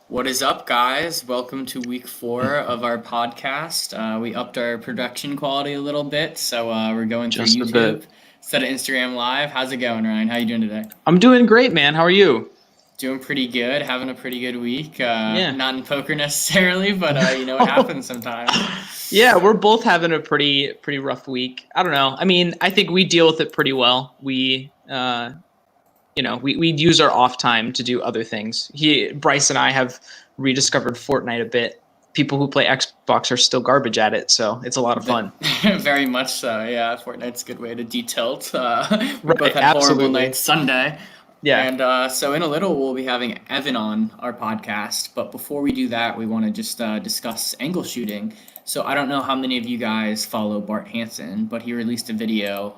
What is up, guys? Welcome to week 4 of our podcast. We upped our production quality a little bit, so we're going through Just a YouTube bit. instead of Instagram Live. How's it going, Ryan? How you doing today? I'm doing great, man. How are you? Doing pretty good. Having a pretty good week. Yeah. Not in poker necessarily, but it happens sometimes. Yeah, we're both having a pretty rough week. I don't know. I mean, I think we deal with it pretty well. We use our off time to do other things. Bryce and I have rediscovered Fortnite a bit. People who play Xbox are still garbage at it, so it's a lot of fun. Very much so. Yeah, Fortnite's a good way to de-tilt. We both Right, had horrible absolutely. nights Sunday. Yeah. And so in a little, we'll be having Evan on our podcast. But before we do that, we want to just discuss angle shooting. So I don't know how many of you guys follow Bart Hansen, but he released a video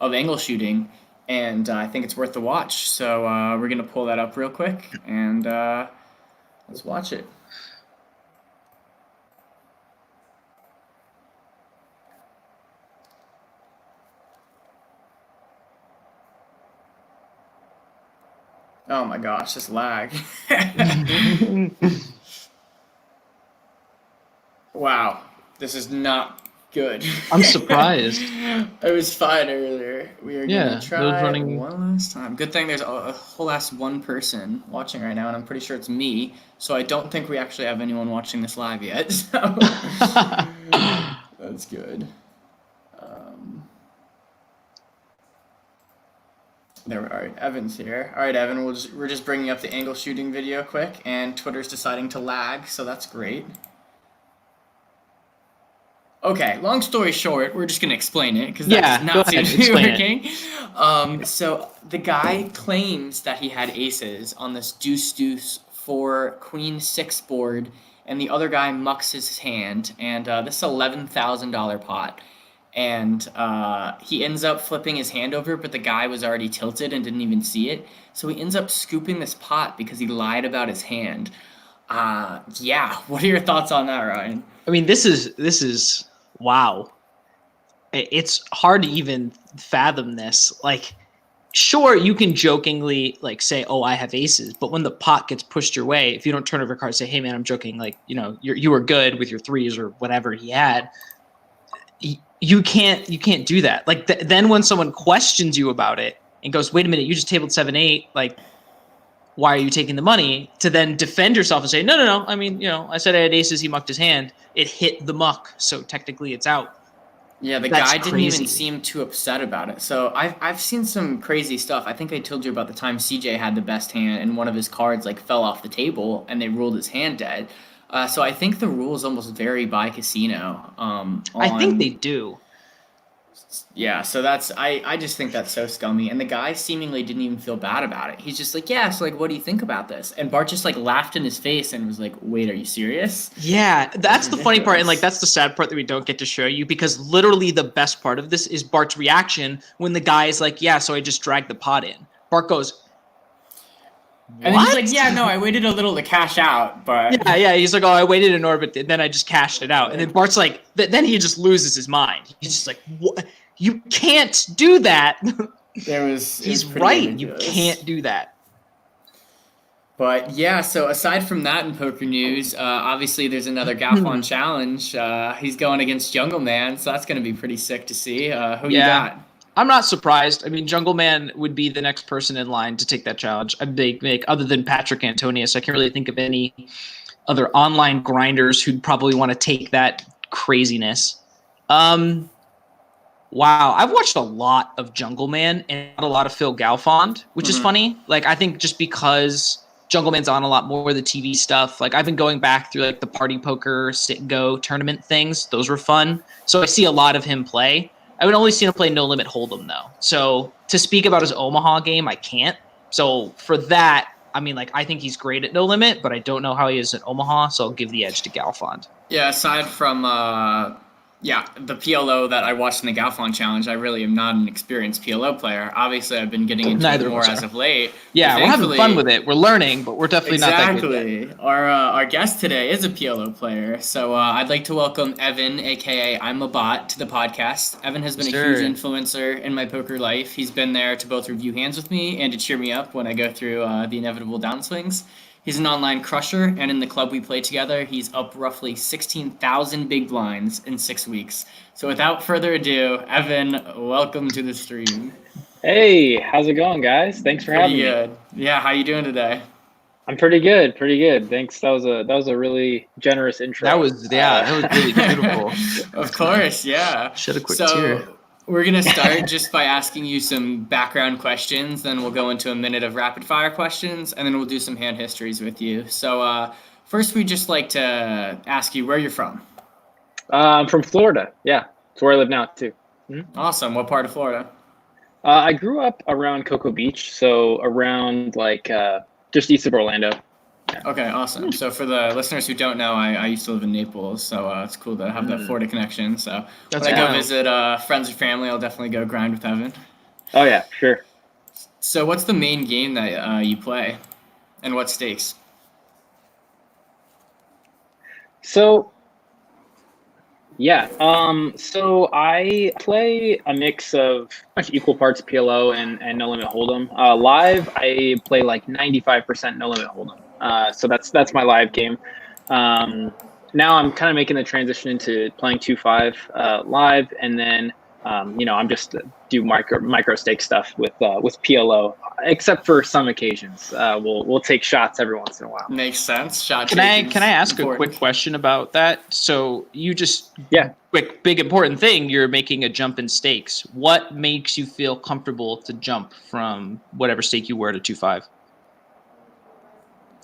of angle shooting, and I think it's worth the watch. So we're going to pull that up real quick, and let's watch it. Oh my gosh, this lag. Wow, this is not good. I'm surprised. It was fine earlier. We are gonna Yeah, it was try running. one last time. Good thing there's a whole ass one person watching right now, and I'm pretty sure it's me. So I don't think we actually have anyone watching this live yet. So that's good. There we are. All right, Evan's here. All right, Evan, we're just bringing up the angle shooting video quick, and Twitter's deciding to lag, so that's great. Okay, long story short, we're just gonna explain it because that Yeah, does go not seem ahead, to be explain it. working. So the guy claims that he had aces on this deuce deuce for queen six board, and the other guy mucks his hand, and this is $11,000 pot, and he ends up flipping his hand over, but the guy was already tilted and didn't even see it, so he ends up scooping this pot because he lied about his hand. Yeah, what are your thoughts on that, Ryan? I mean, this is wow. It's hard to even fathom this. Like, sure, you can jokingly like say, "Oh, I have aces," but when the pot gets pushed your way, if you don't turn over your card, say, "Hey, man, I'm joking." Like, you were good with your threes or whatever he had. You can't do that. Like, then when someone questions you about it and goes, "Wait a minute, you just tabled 7-8," like, why are you taking the money? To then defend yourself and say, no, no, no. I mean, I said I had aces. He mucked his hand. It hit the muck, so technically it's out. Yeah, the That's guy didn't even crazy. seem too upset about it. So I've seen some crazy stuff. I think I told you about the time CJ had the best hand and one of his cards like fell off the table and they ruled his hand dead. So I think the rules almost vary by casino. I think they On do. Yeah, so I just think that's so scummy. And the guy seemingly didn't even feel bad about it. He's just like, yeah, so like what do you think about this? And Bart just like laughed in his face and was like, wait, are you serious? Yeah, That's that's the funny part, and like ridiculous. that's the sad part that we don't get to show you because literally the best part of this is Bart's reaction when the guy is like, "Yeah, so I just dragged the pot in." Bart goes, And then he's like, "What?" yeah, no, I waited a little to cash out, but Yeah, yeah. He's like, "Oh, I waited in orbit, then I just cashed it out." And then Bart's like, then he just loses his mind. He's just like, "What? You can't do that." it was He's pretty right. You ridiculous. can't do that. But yeah, so aside from that in poker news, obviously there's another Gaffon challenge. He's going against Jungle Man, so that's going to be pretty sick to see. Who you Yeah, got? I'm not surprised. I mean, Jungle Man would be the next person in line to take that challenge. I make other than Patrick Antonius, I can't really think of any other online grinders who'd probably want to take that craziness. Um, wow, I've watched a lot of Jungle Man and not a lot of Phil Galfond, which is Hmm. funny. Like, I think just because Jungle Man's on a lot more of the TV stuff. Like, I've been going back through like the party poker sit and go tournament things. Those were fun. So I see a lot of him play. I would only seen him play No Limit Hold'em though. So to speak about his Omaha game, I can't. So for that, I mean, like, I think he's great at No Limit, but I don't know how he is at Omaha. So I'll give the edge to Galfond. Yeah, aside from yeah, the PLO that I watched in the Galfon challenge, I really am not an experienced PLO player. Obviously, I've been getting into it Neither of more us as are. of late, but Yeah, we're having fun thankfully, with it. We're learning, but we're definitely not that good yet. exactly. Our guest today is a PLO player, so I'd like to welcome Evan, aka I'm a Bot, to the podcast. Evan has been a huge Sure. influencer in my poker life. He's been there to both review hands with me and to cheer me up when I go through the inevitable downswings. He's an online crusher, and in the club we play together, he's up roughly 16,000 big blinds in 6 weeks. So without further ado, Evan, welcome to the stream. Hey, how's it going, guys? Thanks for Pretty having me. good. Yeah, how you doing today? I'm pretty good, pretty good. Thanks. That was a really generous intro. That was really beautiful. Of course, yeah. Shed a quick tear. So we're gonna start just by asking you some background questions, then we'll go into a minute of rapid fire questions, and then we'll do some hand histories with you. So first, we'd just like to ask you where you're from. I'm from Florida. Yeah, it's where I live now too. Awesome. What part of Florida? I grew up around Cocoa Beach, so around like just east of Orlando. Okay, awesome. So for the listeners who don't know, I used to live in Naples, so it's cool to have that Florida connection. So That's when I go wild. visit friends or family, I'll definitely go grind with Evan. Oh yeah, sure. So what's the main game that you play, and what stakes? So yeah, so I play a mix of equal parts PLO and No Limit Hold'em. Live, I play like 95% No Limit Hold'em. So that's my live game. Now I'm kind of making the transition into playing 2-5 live, and then I'm just do micro stake stuff with PLO, except for some occasions. We'll take shots every once in a while. Makes sense. Shot Can I taking's ask important. a quick question about that? So you just Yeah. quick big important thing, you're making a jump in stakes. What makes you feel comfortable to jump from whatever stake you were to 2-5?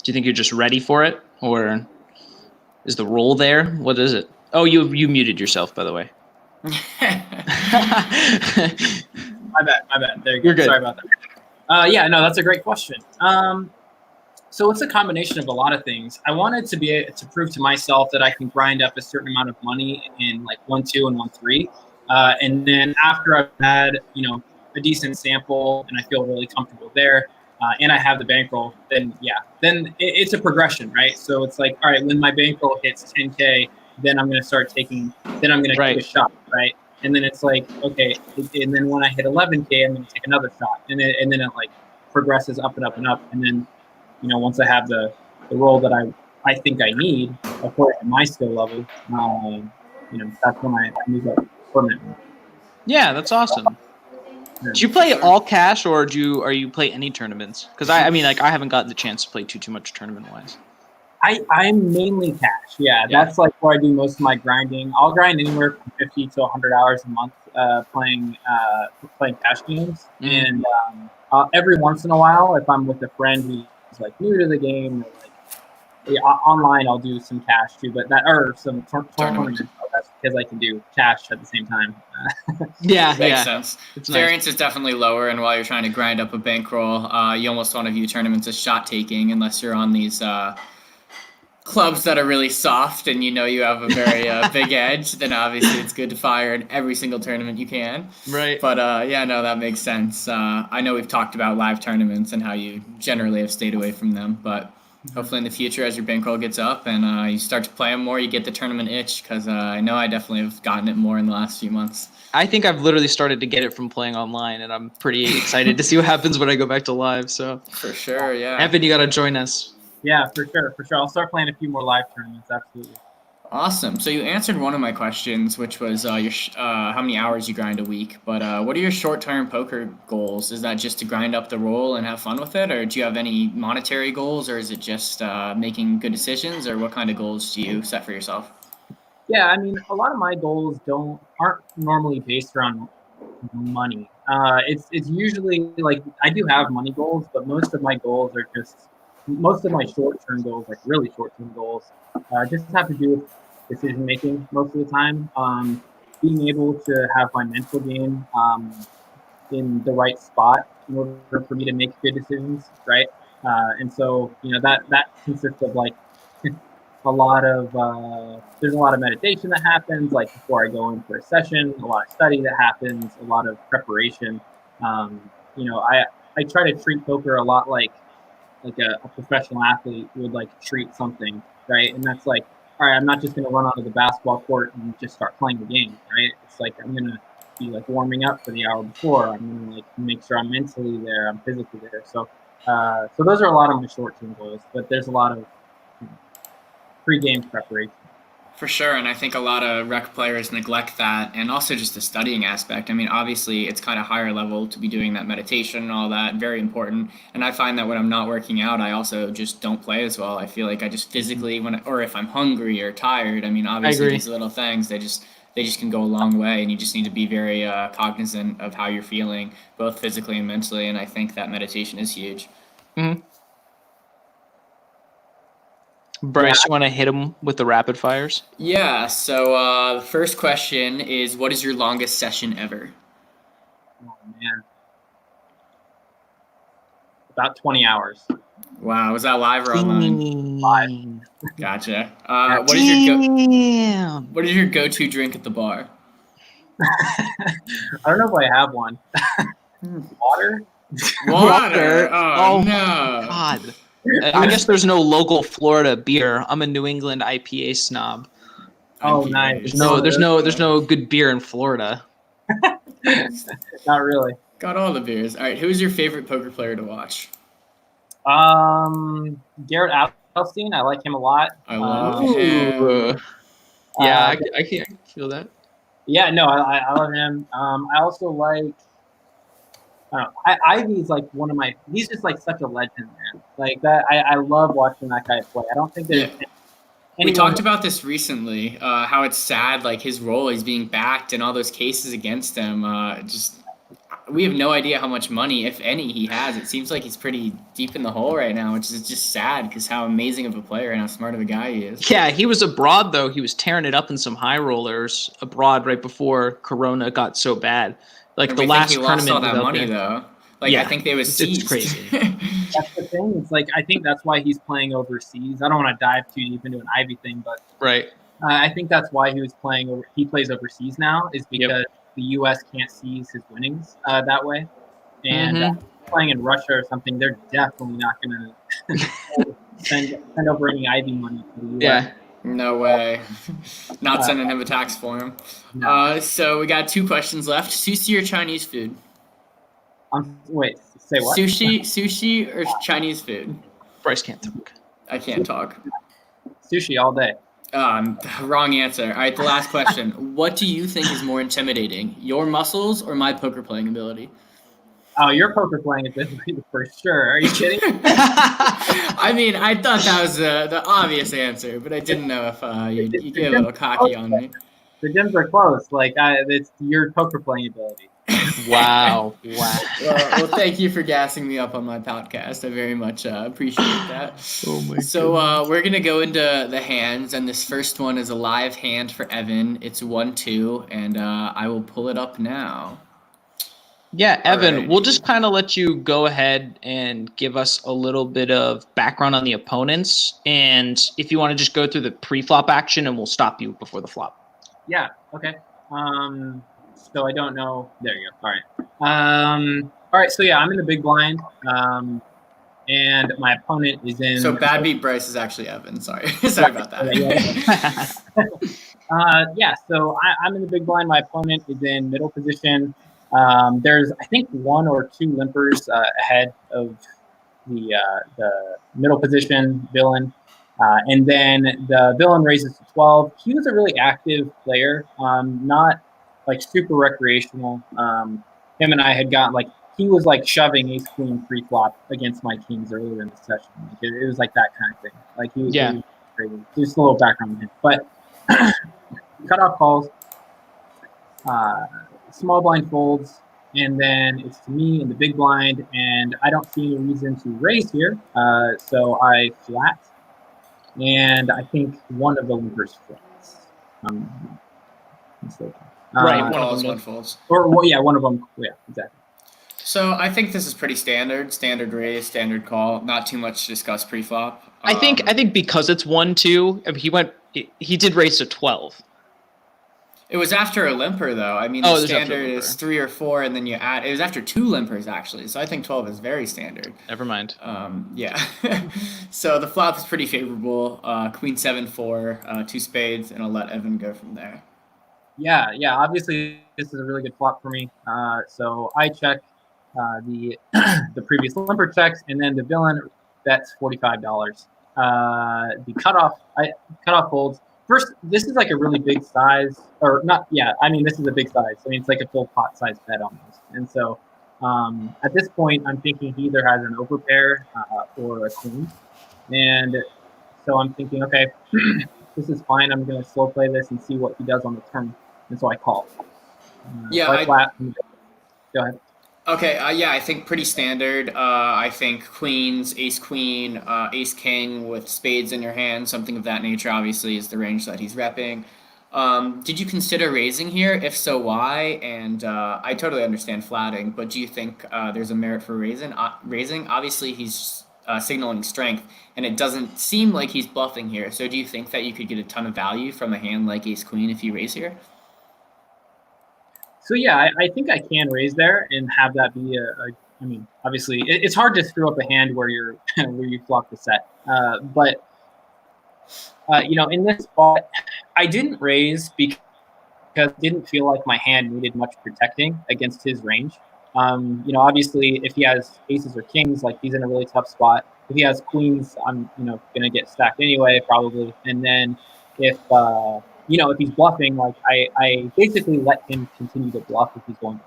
Do you think you're just ready for it, or is the roll there? What is it? Oh, you muted yourself, by the way. My bad. There you go. You're good. Sorry about that. Yeah, no, that's a great question. So it's a combination of a lot of things. I wanted to be to prove to myself that I can grind up a certain amount of money in like 1-2 and 1-3, and then after I've had a decent sample and I feel really comfortable there, and I have the bankroll, then it's a progression, right? So it's like, all right, when my bankroll hits 10K, then I'm gonna start taking. Then I'm gonna take a shot, right? And then it's like, okay, and then when I hit 11K, I'm gonna take another shot, and then it like progresses up and up and up, and then once I have the role that I think I need according to my skill level, that's when I move up permanently. Yeah, that's awesome. Do you play all cash, or are you play any tournaments? Because I mean, like, I haven't gotten the chance to play too much tournament wise. I'm mainly cash. Yeah, that's like where I do most of my grinding. I'll grind anywhere from 50 to 100 hours a month playing cash games, and every once in a while, if I'm with a friend who's like new to the game, or like online, I'll do some cash too. But some tournaments. That's because I can do cash at the same time. Makes sense. It's Variance is definitely lower, and while you're trying to grind up a bankroll, you almost want to view tournaments as shot taking, unless you're on these clubs that are really soft and you have a very big edge. Then obviously it's good to fire in every single tournament you can. Right. But that makes sense. I know we've talked about live tournaments and how you generally have stayed away from them, but hopefully in the future, as your bankroll gets up and you start to play them more, you get the tournament itch, because I know I definitely have gotten it more in the last few months. I think I've literally started to get it from playing online, and I'm pretty excited to see what happens when I go back to live. So for sure, yeah. Evan, you got to join us. Yeah, for sure. I'll start playing a few more live tournaments. Absolutely. Awesome. So you answered one of my questions, which was how many hours you grind a week. But what are your short-term poker goals? Is that just to grind up the roll and have fun with it, or do you have any monetary goals, or is it just making good decisions, or what kind of goals do you set for yourself? Yeah, I mean, a lot of my goals aren't normally based around money. It's usually like I do have money goals, but most of my short-term goals, like really short-term goals, just have to do with decision making most of the time. Being able to have my mental game in the right spot in order for me to make good decisions, right? And so that consists of like there's a lot of meditation that happens like before I go in for a session, a lot of study that happens, a lot of preparation. I try to treat poker a lot like a professional athlete would like treat something, right? And that's like, all right, I'm not just going to run onto the basketball court and just start playing the game, right? It's like I'm going to be like warming up for the hour before. I'm going to like make sure I'm mentally there, I'm physically there. So So those are a lot of my short-term goals, but there's a lot of pre-game preparation. For sure, and I think a lot of rec players neglect that, and also just the studying aspect. I mean, obviously, it's kind of higher level to be doing that meditation and all that, very important. And I find that when I'm not working out, I also just don't play as well. I feel like I just physically, or if I'm hungry or tired, I mean, obviously, agree. these little things, they just can go a long way, and you just need to be very cognizant of how you're feeling, both physically and mentally. And I think that meditation is huge. Bryce, you want to hit him with the rapid fires? Yeah. So the first question is, what is your longest session ever? Oh man, about 20 hours. Wow, was that live or online? Live. Gotcha. Damn. What is your go-to drink at the bar? I don't know if I have one. Water? Water. Oh, my no. God. I guess there's no local Florida beer. I'm a New England IPA snob. Oh, IPAs. nice. There's no good beer in Florida. Not really. Got all the beers. All right, who is your favorite poker player to watch? Garrett Alstein, I like him a lot. I love him. Yeah, I can feel that. Yeah, no, I love him. I also like. I don't know. Ivy's like one of my. He's just like such a legend, man. Like that, I love watching that guy play. I don't think there's. Yeah. We talked about this recently, how it's sad, like his role, he's being backed and all those cases against him. We have no idea how much money, if any, he has. It seems like he's pretty deep in the hole right now, which is just sad because how amazing of a player and how smart of a guy he is. Yeah, he was abroad, though. He was tearing it up in some high rollers abroad right before Corona got so bad. Like And the we last think he lost tournament all that was out money, there. though. Like, Yeah, I think they was it's seized. crazy. That's the thing. It's like I think that's why he's playing overseas. I don't want to dive too deep into an Ivy thing, but Right. I think that's why he plays overseas now is because the U.S. can't seize his winnings that way. And playing in Russia or something, they're definitely not going to send over any Ivy money to the U.S. Yeah. No way. Not sending him a tax form. No. So we got 2 questions left. Sushi or Chinese food? Wait, say what? Sushi or Chinese food? Bryce can't talk. I can't talk. Sushi all day. Wrong answer. All right, the last question. What do you think is more intimidating, your muscles or my poker playing ability? Oh, your poker playing ability for sure. Are you kidding? I mean, I thought that was the obvious answer, but I didn't know if you get a little cocky on me. The gyms are close. Like it's your poker playing ability. Wow. Well, thank you for gassing me up on my podcast. I very much appreciate that. Oh my So we're gonna go into the hands, and this first one is a live hand for Evan. It's 1-2, and I will pull it up now. Yeah, Evan, right. we'll just kind of let you go ahead and give us a little bit of background on the opponents. And if you want to just go through the pre-flop action, and we'll stop you before the flop. Yeah. Okay. So I don't know. There you go. All right. All right. So yeah, I'm in the big blind. And my opponent is in. So bad beat Bryce is actually Evan. Sorry, sorry about that. Yeah. So I'm in the big blind. My opponent is in middle position. There's I think 1 or 2 limpers ahead of the middle position villain, and then the villain raises to 12. He was a really active player, not like super recreational. Him and I had gotten like he was like shoving ace queen pre-flop against my kings earlier in the session. Like it was like that kind of thing. Like he was crazy. Just a little background on him, but cutoff calls. Small blind folds, and then it's to me in the big blind, and I don't see any reason to raise here, so I flat, and I think one of the limpers flats. Right, One one of calls, them one folds. Or well, yeah, one of them. Yeah, exactly. So I think this is pretty standard raise, standard call. Not too much to discuss pre-flop. I think because it's 1-2, he did raise to 12. It was after a limper, though. I mean, Oh, the it was after a standard limper. is 3 or 4, and then you add. It was after 2 limpers, actually. So I think 12 is very standard. Never mind. Yeah. So the flop is pretty favorable. Queen 7-4, 2 spades, and I'll let Evan go from there. Yeah. Obviously, this is a really good flop for me. So I check. the the previous limper checks, and then the villain bets $45. The cutoff folds. First, this is like a really big size, or not? Yeah, I mean this is a big size. I mean it's like a full pot size bet almost. And so at this point, I'm thinking he either has an overpair or a queen, and so I'm thinking, okay, this is fine. I'm going to slow play this and see what he does on the turn, and so I call. Yeah, so I flat. Go ahead. Okay, yeah, I think pretty standard. I think queens, ace queen, ace king with spades in your hand, something of that nature, obviously, is the range that he's repping. Did you consider raising here? If so, why? And I totally understand flatting, but do you think there's a merit for raising? Raising, obviously, he's signaling strength, and it doesn't seem like he's bluffing here. So, do you think that you could get a ton of value from a hand like ace queen if you raise here? So yeah, I think I can raise there and have that be I mean, obviously, it's hard to screw up a hand where you're where you flop the set. But in this spot, I didn't raise because it didn't feel like my hand needed much protecting against his range. Obviously, if he has aces or kings, like he's in a really tough spot. If he has queens, I'm gonna get stacked anyway, probably. And then if if he's bluffing, like I basically let him continue to bluff if he's going.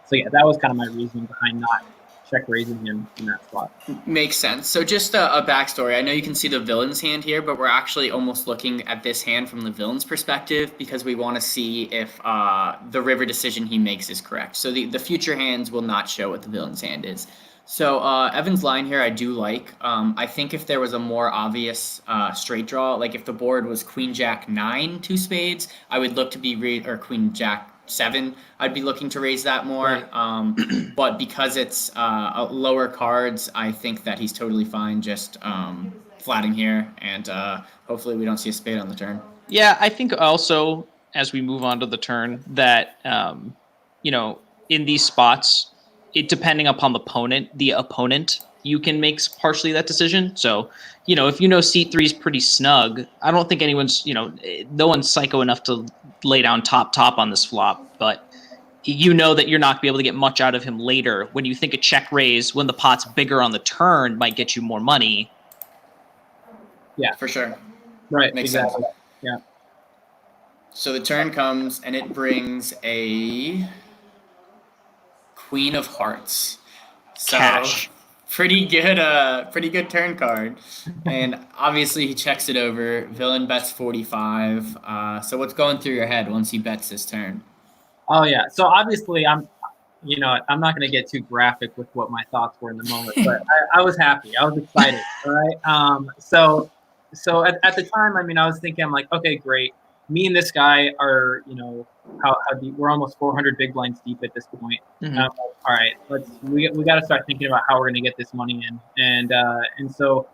So yeah, that was kind of my reasoning behind not check raising him in that spot. Makes sense. So just a backstory. I know you can see the villain's hand here, but we're actually almost looking at this hand from the villain's perspective because we want to see if the river decision he makes is correct. So the future hands will not show what the villain's hand is. So Evan's line here I do like. I think if there was a more obvious straight draw, like if the board was queen jack 9 2 spades, I would look to be or queen jack 7, I'd be looking to raise that more. Right. But because it's lower cards, I think that he's totally fine just flatting here, and hopefully we don't see a spade on the turn. Yeah, I think also as we move on to the turn that in these spots, depending upon the opponent, you can make partially that decision. So, if seat 3 is pretty snug, I don't think anyone's, no one's psycho enough to lay down top on this flop, but that you're not going to be able to get much out of him later. When you think a check raise, when the pot's bigger on the turn, might get you more money. Yeah, for sure. Right. Makes exactly. sense. Yeah. So the turn comes and it brings a Queen of Hearts. So Cash. Pretty good turn card. And obviously he checks it over. Villain bets 45. So what's going through your head once he bets this turn? Oh yeah. So obviously I'm not going to get too graphic with what my thoughts were in the moment, but I was happy. I was excited. All right. So at the time, I was thinking, I'm like, okay, great. Me and this guy are, how deep? We're almost 400 big blinds deep at this point. Mm-hmm. Like, all right, we got to start thinking about how we're going to get this money in. And so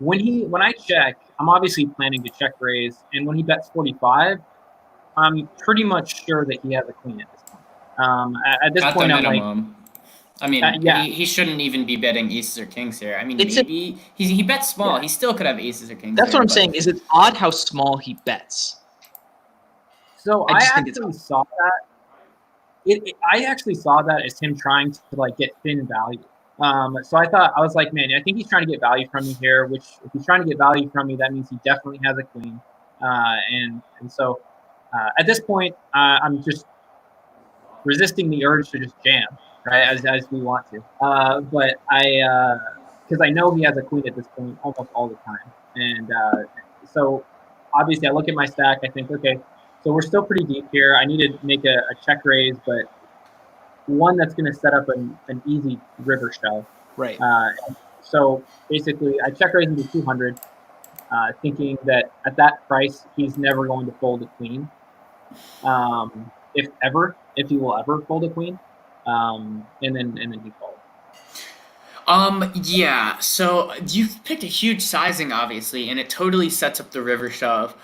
when I check, I'm obviously planning to check raise, and when he bets 45, I'm pretty much sure that he has a queen at this point. At this point, I'm like, yeah. He shouldn't even be betting aces or kings here. He bets small. Yeah. He still could have aces or kings. That's what I'm saying. Is it odd how small he bets? So I actually saw that. I actually saw that as him trying to get thin value. So I was like, man, I think he's trying to get value from me here. Which if he's trying to get value from me, that means he definitely has a queen. And so at this point, I'm just resisting the urge to just jam, right, as we want to. But because I know he has a queen at this point almost all the time, and so obviously I look at my stack. I think, okay, so we're still pretty deep here. I need to make a check raise, but one that's going to set up an easy river shove. Right. So basically, I check raise into 200, thinking that at that price he's never going to fold a queen. If he will ever fold a queen, and then he folds. Yeah. So you've picked a huge sizing, obviously, and it totally sets up the river shove.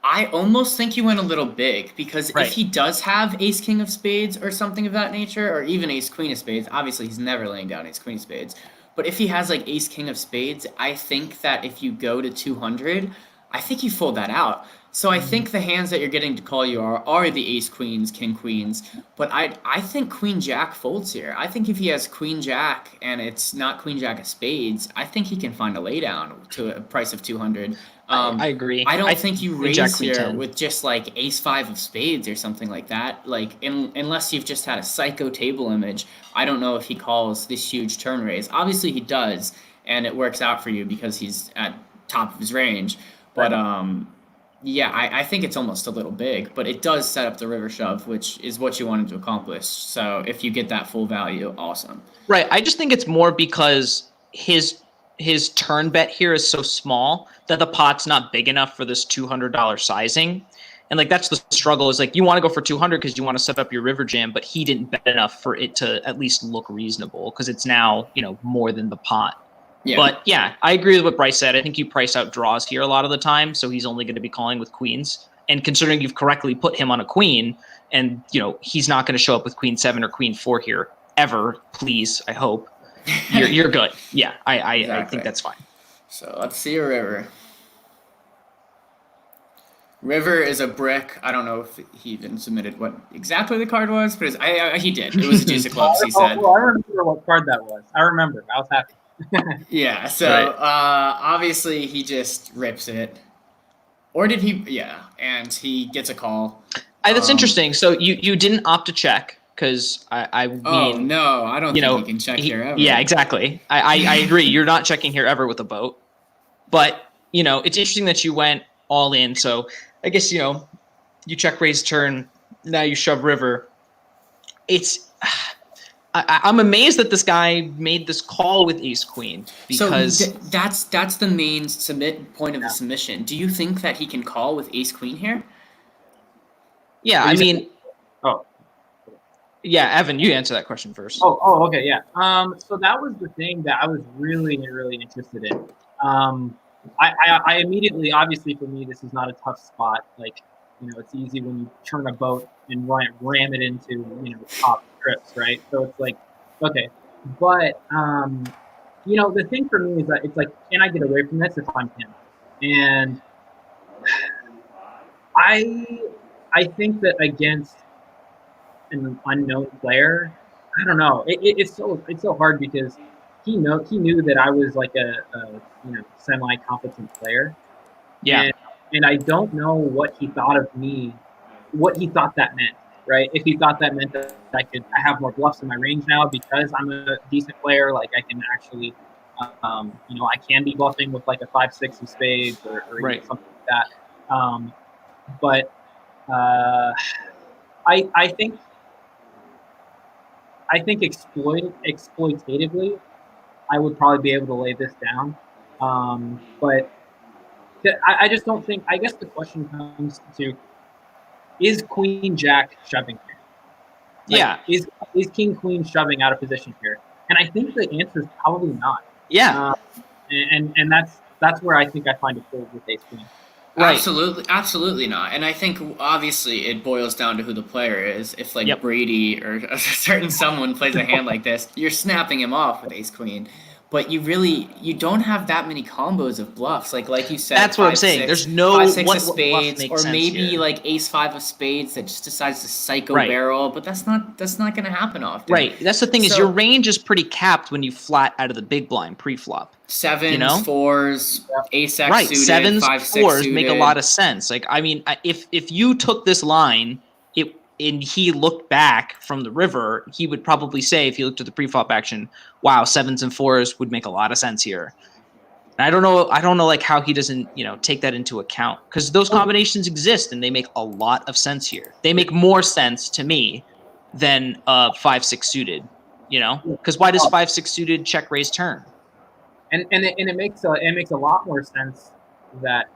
I almost think you went a little big because if he does have ace king of spades or something of that nature, or even ace queen of spades, obviously he's never laying down ace queen of spades. But if he has ace king of spades, I think that if you go to 200, I think you fold that out. So I think the hands that you're getting to call you are the ace queens, king queens, but I think queen jack folds here. I think if he has queen jack and it's not queen jack of spades, I think he can find a laydown to a price of 200. I agree. I don't think you queen jack, raise queen here 10. with just like ace five of spades or something like that. Like unless you've just had a psycho table image, I don't know if he calls this huge turn raise. Obviously he does, and it works out for you because he's at top of his range. But yeah, I think it's almost a little big, but it does set up the river shove, which is what you wanted to accomplish. So if you get that full value, awesome. Right. I just think it's more because his turn bet here is so small that the pot's not big enough for this $200 sizing. And like that's the struggle is like you want to go for 200 because you want to set up your river jam, but he didn't bet enough for it to at least look reasonable because it's now, more than the pot. Yeah. But yeah, I agree with what Bryce said. I think you price out draws here a lot of the time, so he's only going to be calling with queens. And considering you've correctly put him on a queen, and he's not going to show up with queen 7 or queen 4 here ever. Please, I hope you're good. Yeah, I Exactly. think that's fine. So let's see a river. River is a brick. I don't know if he even submitted what exactly the card was, but he did. It was a deuce of clubs. He said. Oh, I remember what card that was. I remember. I was happy. Yeah, so Right. Obviously he just rips it. Or did he? Yeah, and he gets a call. That's interesting. So you didn't opt to check because I mean. Oh, no, I don't think he can check here ever. Yeah, exactly. I agree. You're not checking here ever with a boat. But, it's interesting that you went all in. So I guess, you check raise turn. Now you shove river. I'm amazed that this guy made this call with ace queen because so that's the main point of the submission. Do you think that he can call with ace queen here? Yeah, I mean, Oh, yeah, Evan, you answer that question first. Oh, okay, yeah. So that was the thing that I was really, really interested in. I immediately, obviously for me, this is not a tough spot. Like, it's easy when you turn a boat and ram it into, top trips, right? So it's like, okay. But, the thing for me is that it's like, can I get away from this if I'm him? And I think that against an unknown player, I don't know. It's so hard because he knew that I was like a semi-competent player. Yeah. And I don't know what he thought of me, what he thought that meant, right? If he thought that meant that I have more bluffs in my range now because I'm a decent player, like I can actually, I can be bluffing with like a 5-6 of spades or right. something like that. But I think exploitatively, I would probably be able to lay this down. But I just don't think. I guess the question comes to: is Queen Jack shoving here? Like, yeah. Is King Queen shoving out of position here? And I think the answer is probably not. Yeah. And that's where I think I find a fold with ace queen. Right. Absolutely not. And I think obviously it boils down to who the player is. If like Brady or a certain someone plays a hand like this, you're snapping him off with ace queen. But you don't have that many combos of bluffs. Like you said, that's what I'm saying. There's no 5-6 of spades, or maybe here. like ace 5 of spades that just decides to psycho barrel. But that's not going to happen often. Right. That's the thing is your range is pretty capped when you flat out of the big blind pre-flop. 7s, 4s, ace X right. suited, 7s, 5-6 4s suited. make a lot of sense. Like I mean, if you took this line, and he looked back from the river, he would probably say, if he looked at the pre-flop action, wow, 7s and 4s would make a lot of sense here. And I don't know like how he doesn't, take that into account because those combinations exist and they make a lot of sense here. They make more sense to me than 5-6 suited, because why does 5-6 suited check raise turn? And it makes a lot more sense that,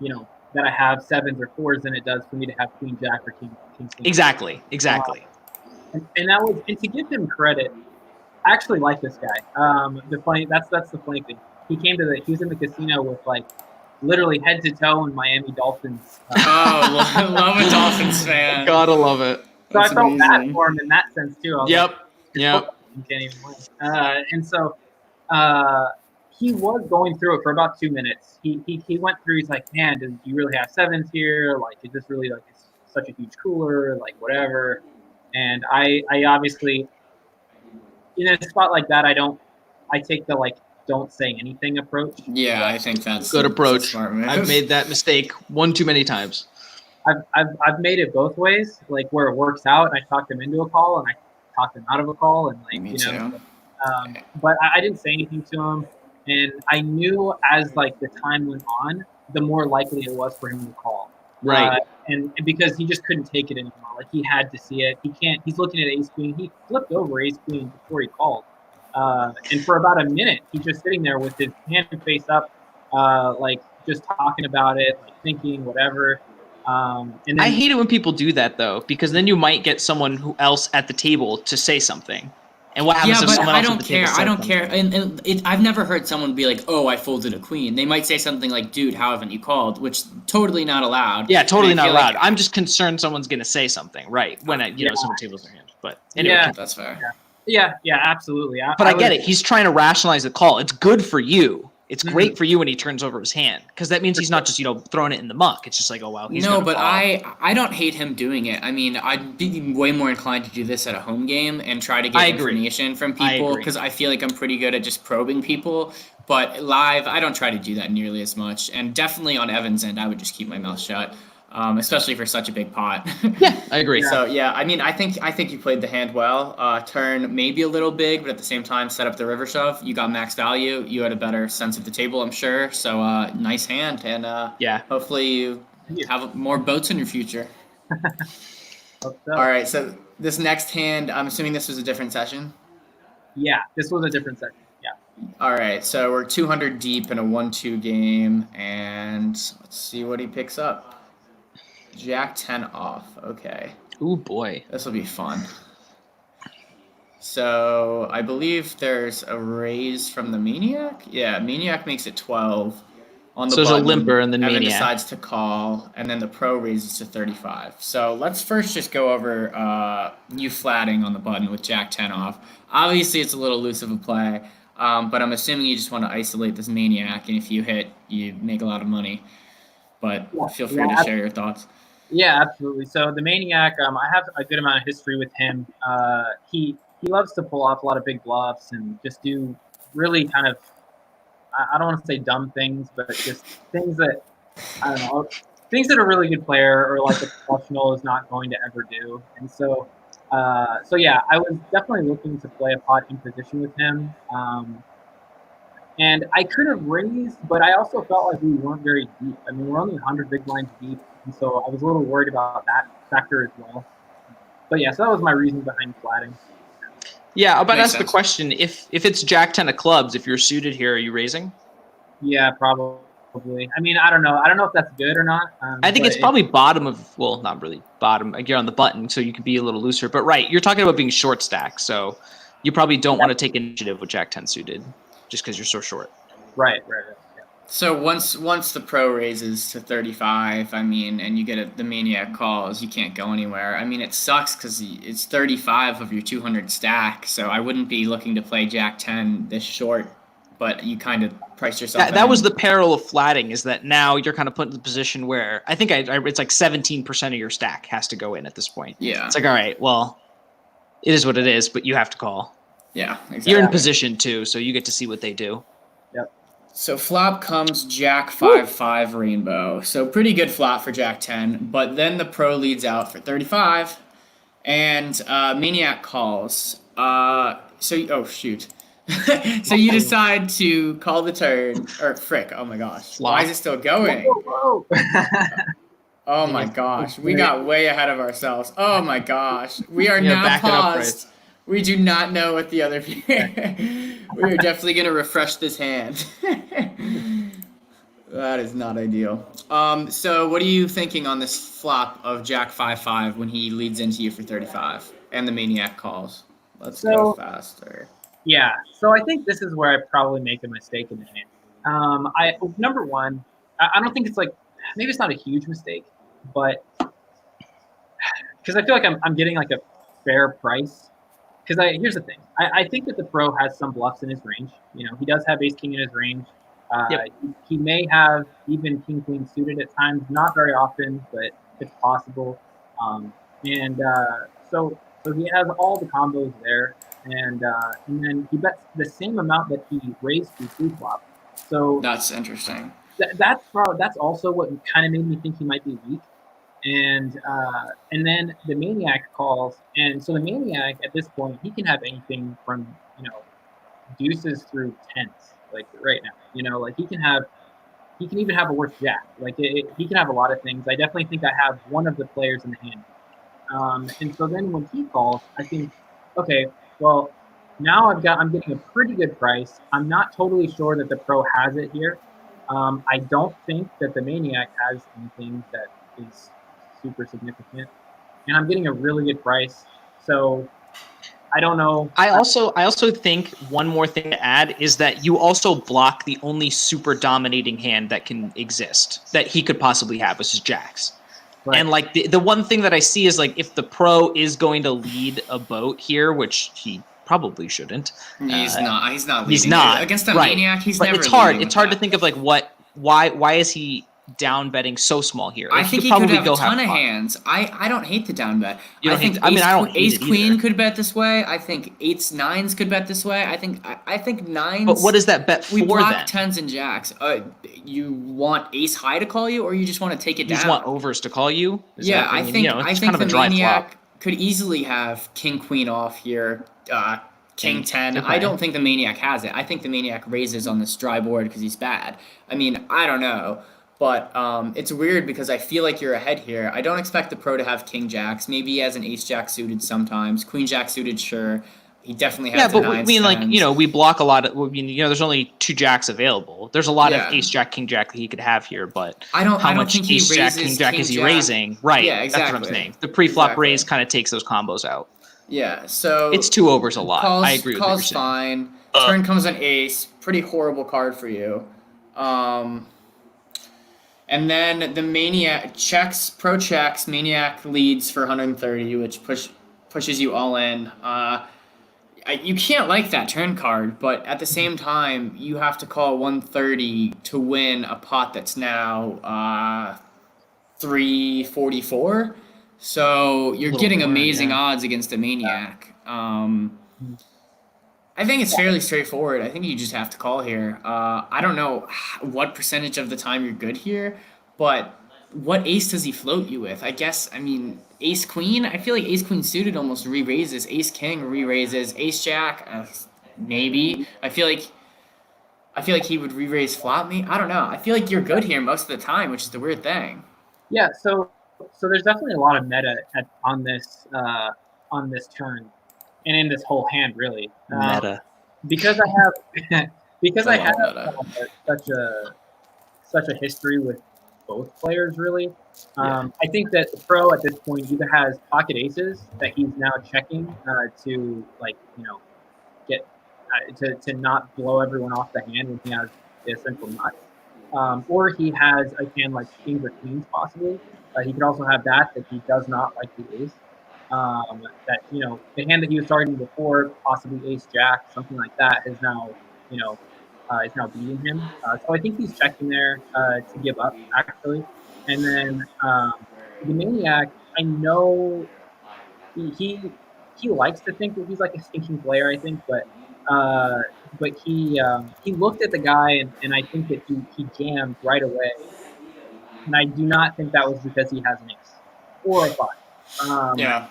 that I have 7s or 4s than it does for me to have Queen Jack or King Queen. Exactly. And that was, and to give him credit, I actually like this guy. That's the funny thing. He was in the casino with like literally head to toe in Miami Dolphins. Love a Dolphins fan. Gotta love it. So I felt bad for him in that sense too. Yep. He can't even win. And so he was going through it for about 2 minutes. He went through. He's like, man, do you really have sevens here? Like, is this really like such a huge cooler? Like, whatever. And I obviously in a spot like that, I take the like don't say anything approach. Yeah, I think that's Good a approach. smart move. I've made that mistake one too many times. I've made it both ways, like where it works out, and I talk them into a call, and I talk them out of a call, and like Me too. But I didn't say anything to him, and I knew as like the time went on, the more likely it was for him to call. Right. And because he just couldn't take it anymore. Like he had to see it. He can't. He's looking at ace queen. He flipped over ace queen before he called, and for about a minute, he's just sitting there with his hand face up, like just talking about it, like thinking whatever. And then, I hate it when people do that though, because then you might get someone who else at the table to say something. And what happens Yeah, if but someone I else don't at the table care. says I don't something? care. And I've never heard someone be like, "Oh, I folded a queen." They might say something like, "Dude, how haven't you called?" Which totally not allowed. Yeah, totally And I not feel allowed. like- I'm just concerned someone's going to say something, right? When someone tables their hand. But anyway, Yeah. That's fair. yeah, absolutely. but I get it. He's trying to rationalize the call. It's good for you. It's Mhm. great for you when he turns over his hand, because that means he's not just throwing it in the muck. It's just like, oh well, he's No, gonna but call. I don't hate him doing it. I mean, I'd be way more inclined to do this at a home game and try to I get agree. information from I people agree. because I feel like I'm pretty good at just probing people. But live, I don't try to do that nearly as much. And definitely on Evan's end, I would just keep my mouth shut, especially for such a big pot. Yeah, I agree. So yeah, I mean, I think you played the hand well. Turn maybe a little big, but at the same time, set up the river shove. You got max value. You had a better sense of the table, I'm sure. So nice hand, and Yeah. hopefully you have more boats in your future. Hope so. All right, so this next hand, I'm assuming this was a different session. Yeah, this was a different section. Yeah. All right, so we're 200 deep in a 1-2 game, and let's see what he picks up. Jack 10 off. Okay. Ooh boy. This will be fun. So I believe there's a raise from the Maniac. Yeah, Maniac makes it 12 on the So there's a button. limper in the Evan Maniac. decides to call, and then the Pro raises to 35. So let's first just go over you flatting on the button with Jack 10 off. Obviously, it's a little loose of a play, but I'm assuming you just want to isolate this Maniac, and if you hit, you make a lot of money. But feel free to share your thoughts. Yeah, absolutely. So the Maniac, I have a good amount of history with him. He loves to pull off a lot of big bluffs and just do really kind of, I don't want to say dumb things, but just things that, I don't know, things that a really good player or like a professional is not going to ever do. And so yeah, I was definitely looking to play a pot in position with him. And I could have raised, but I also felt like we weren't very deep. I mean, we're only 100 big blinds deep, and so I was a little worried about that factor as well. But yeah, so that was my reason behind flatting. Yeah, I'm about to Makes ask the sense. question: if it's Jack 10 of clubs, if you're suited here, are you raising? Yeah, probably. I mean, I don't know. I don't know if that's good or not. I think but it's probably bottom of, well, not really bottom. Like you're on the button, so you could be a little looser. But right, you're talking about being short stack, so you probably don't want to take initiative with Jack 10 suited, just because you're so short. Right. Yeah. So once the Pro raises to 35, I mean, and you get the Maniac calls, you can't go anywhere. I mean, it sucks because it's 35 of your 200 stack, so I wouldn't be looking to play Jack 10 this short, but you kind of price yourself That in. was the peril of flatting, is that now you're kind of put in the position where I think it's like 17% of your stack has to go in at this point. Yeah. It's like, all right, well, it is what it is, but you have to call. Yeah, exactly. You're in position too, so you get to see what they do. Yep. So flop comes Jack 5-5 rainbow. So pretty good flop for Jack 10, but then the Pro leads out for 35, and Maniac calls. Oh shoot. So you decide to call the turn, or frick, oh my gosh. Flop. Why is it still going? Whoa. Oh my gosh, we got way ahead of ourselves. Oh my gosh, we are Yeah, now back it up, paused. We do not know what the other. We are definitely gonna refresh this hand. That is not ideal. So what are you thinking on this flop of Jack 5-5 when he leads into you for 35 and the Maniac calls? Let's go faster. Yeah, so I think this is where I probably make a mistake in the hand. Number one, I don't think it's like, maybe it's not a huge mistake, but because I feel like I'm getting like a fair price here's the thing. I think that the pro has some bluffs in his range. You know, he does have ace king in his range. Yep. He may have even king queen suited at times, not very often, but it's possible. Um, and so he has all the combos there, and then he bets the same amount that he raised to pre-flop. So That's interesting. that's also what kind of made me think he might be weak. And then the maniac calls, and so the maniac at this point he can have anything from deuces through tens, like right now. Like he can even have a worse jack. Like he can have a lot of things. I definitely think I have one of the players in the hand. And so then when he calls, I think, okay, well now I'm getting a pretty good price. I'm not totally sure that the pro has it here. I don't think that the maniac has anything that is super significant, and I'm getting a really good price. So I don't know. I also think one more thing to add is that you also block the only super dominating hand that can exist that he could possibly have, which is jacks. Right. And like the one thing that I see is like if the pro is going to lead a boat here, which he probably shouldn't. He's not. He's not. He's leading not against the right. maniac. He's but never. It's hard. leading It's with hard that. to think of like why is he down betting so small here? Like, I think he could have a ton of hands. I don't hate the down bet. You don't I think hate I mean, I don't hate ace it queen either. could bet this way. I think eights nines could bet this way. I think nines. But what is that bet we for block then? tens and jacks. You want ace high to call you, or you just want to take it You down? just want overs to call you? Yeah, I think it's kind kind of a the dry maniac flop. could easily have king queen off here. King 10. Okay. I don't think the maniac has it. I think the maniac raises on this dry board because he's bad. I mean, I don't know. But it's weird because I feel like you're ahead here. I don't expect the pro to have king jacks. Maybe he has an ace jack suited sometimes. Queen jack suited, sure. He definitely has the but nines, I mean, like, tens. we block a lot of. I mean, there's only two jacks available. There's a lot Yeah. of ace jack, king jack that he could have here, but I don't how much think he ace jack, raises king jack king is he jack. raising? Right. Yeah, That's what I'm exactly. saying. The pre-flop Exactly. raise kind of takes those combos out. Yeah, so It's two overs a lot. Calls, I agree with what you're calls saying. fine. Turn comes an ace. Pretty horrible card for you. And then the maniac checks, pro checks, maniac leads for 130, which pushes you all in. You can't like that turn card, but at the same time, you have to call 130 to win a pot that's now 344. So you're Little getting more, amazing yeah. odds against a maniac. I think it's fairly straightforward. I think you just have to call here. I don't know what percentage of the time you're good here, but what ace does he float you with? I mean, ace queen. I feel like ace queen suited almost re-raises. Ace king re-raises. Ace jack, maybe. I feel like he would re-raise flop me. I don't know. I feel like you're good here most of the time, which is the weird thing. Yeah, so there's definitely a lot of meta on this turn, and in this whole hand really. Meta. Because I have I love such a history with both players really. I think that the pro at this point either has pocket aces that he's now checking to get to not blow everyone off the hand when he has the essential nuts. Or he has a hand like kings or queens possibly. He could also have that he does not like the ace. That the hand that he was targeting before, possibly ace jack, something like that, is now is now beating him. So I think he's checking there to give up actually. And then the maniac, I know he likes to think that he's like a stinking player, I think, but he looked at the guy and I think that he jammed right away, and I do not think that was because he has an ace or a five. Yeah.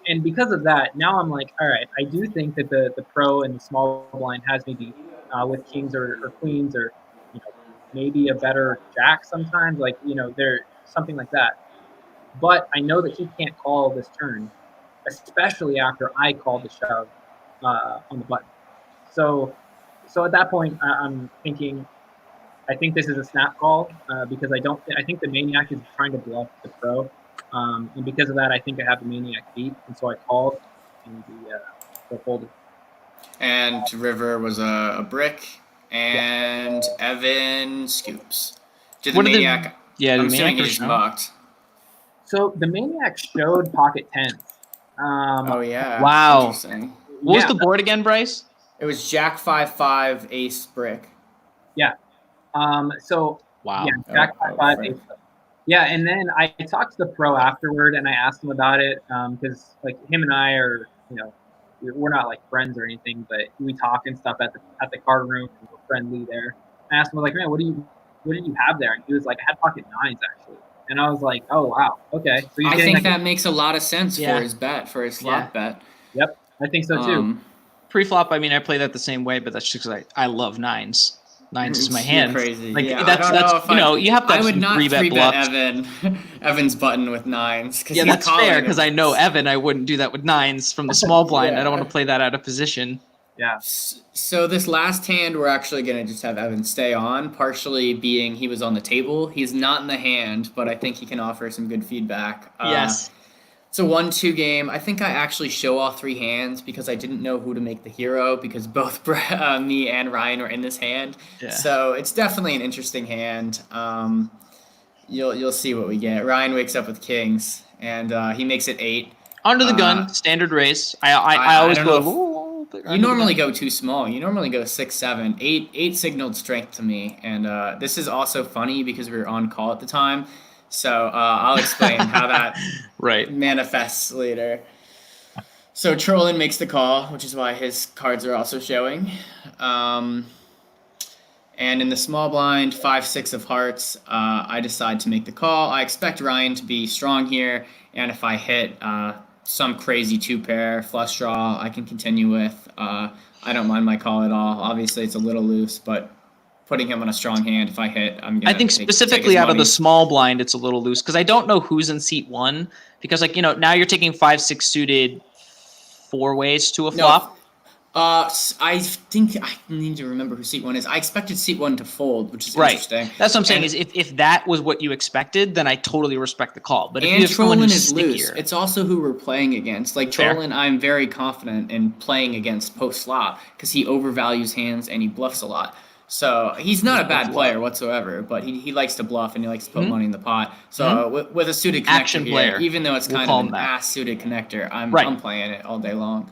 And because of that, now I'm like, all right, I do think that the pro and the small blind has maybe with kings or queens or maybe a better jack sometimes, like they're something like that. But I know that he can't call this turn, especially after I called the shove on the button. So at that point, I'm thinking, I think this is a snap call because I think the maniac is trying to bluff the pro, and because of that, I think I have the maniac beat, and so I called, and the folded. And River was a brick, and Evan scoops. Did the What did the- maniac? Yeah, the I'm assuming maniac he was just no? mucked. So the maniac showed pocket tens, Oh yeah. Wow. Interesting. What was yeah, the board again, Bryce? It was Jack 5-5 Ace brick. yeah. So Wow. yeah, Jack Oh, 5-5, frick. ace. Yeah, and then I talked to the pro afterward, and I asked him about it because like him and I are, we're not like friends or anything, but we talk and stuff at the card room, and we're friendly there. I asked him like, man, what did you have there? And he was like, I had pocket nines actually, and I was like, oh wow, okay, so he's I getting think like, that makes a lot of sense for Yeah. his bet, for his Yeah. flop bet. yep, I think so too. Pre-flop, I mean, I play that the same way, but that's just because I love nines. Nines is my You're hand. crazy. Like Yeah, that's I don't know if you have to I have would some not 3-bet 3-bet bluffs. Evan's button with nines. Yeah, he's that's fair calling because it. I know Evan. I wouldn't do that with nines from the small blind. I don't Yeah. want to play that out of position. Yeah, So this last hand, we're actually gonna just have Evan stay on, partially being he was on the table. He's not in the hand, but I think he can offer some good feedback. Yes. It's a 1-2 game. I think I actually show all three hands because I didn't know who to make the hero because both me and Ryan were in this hand. Yeah. So it's definitely an interesting hand. You'll see what we get. Ryan wakes up with kings, and he makes it 8. Under the gun, standard race. I I always don't go. know if- "Ooh, but You under the normally gun." go too small. You normally go 6, 7, 8. 8 signaled strength to me, and this is also funny because we were on call at the time. So I'll explain how that right. manifests later. So Trollin makes the call, which is why his cards are also showing. And in the small blind, 5-6 of hearts, I decide to make the call. I expect Ryan to be strong here, and if I hit some crazy 2-pair flush draw, I can continue with. I don't mind my call at all. Obviously, it's a little loose, but putting him on a strong hand, if I hit, I'm gonna. I think take specifically his out of the money. small blind, it's a little loose because I don't know who's in seat 1 because now you're taking 5-6 suited 4 ways to a flop. I think I need to remember who seat 1 is. I expected seat 1 to fold, which is Right. interesting. That's what I'm saying. And- Is if that was what you expected, then I totally respect the call. But if you And have someone Trollin who's is loose. stickier, It's also who we're playing against. Like Fair. Trollin, I'm very confident in playing against post flop because he overvalues hands and he bluffs a lot. So he's not a bad bluffs a player lot. whatsoever, but he likes to bluff and he likes to put Mhm. money in the pot. So with a suited connector Action here, player. even though it's We'll kind call of him an that. ass suited connector, I'm Right. playing it all day long.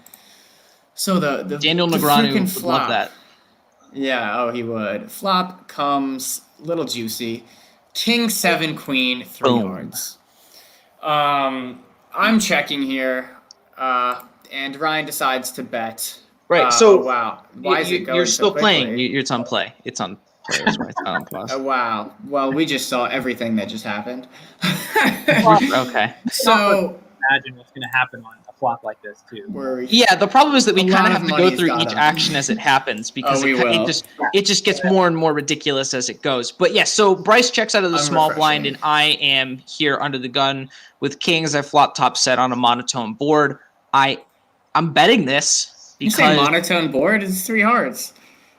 So the Daniel the Negreanu freaking would flop. love that. Yeah, oh he would. Flop comes little juicy. King 7 queen 3 Boom. yards. I'm checking here, and Ryan decides to bet. Right. So oh, wow, why is it going you're so still playing. quickly? It's on play. It's on play. That's why it's not on pause. Oh wow. Well, we just saw everything that just happened. Okay. So imagine what's going to happen on a flop like this too. we're Yeah, the problem is that we A kind lot of of have to go money's through got each up. action as it happens because we will. it just gets more and more ridiculous as it goes. But yeah, so Bryce checks out of the I'm small refreshing. blind, and I am here under the gun with kings. I flop top set on a monotone board. I'm betting this you say because monotone board is 3 hearts.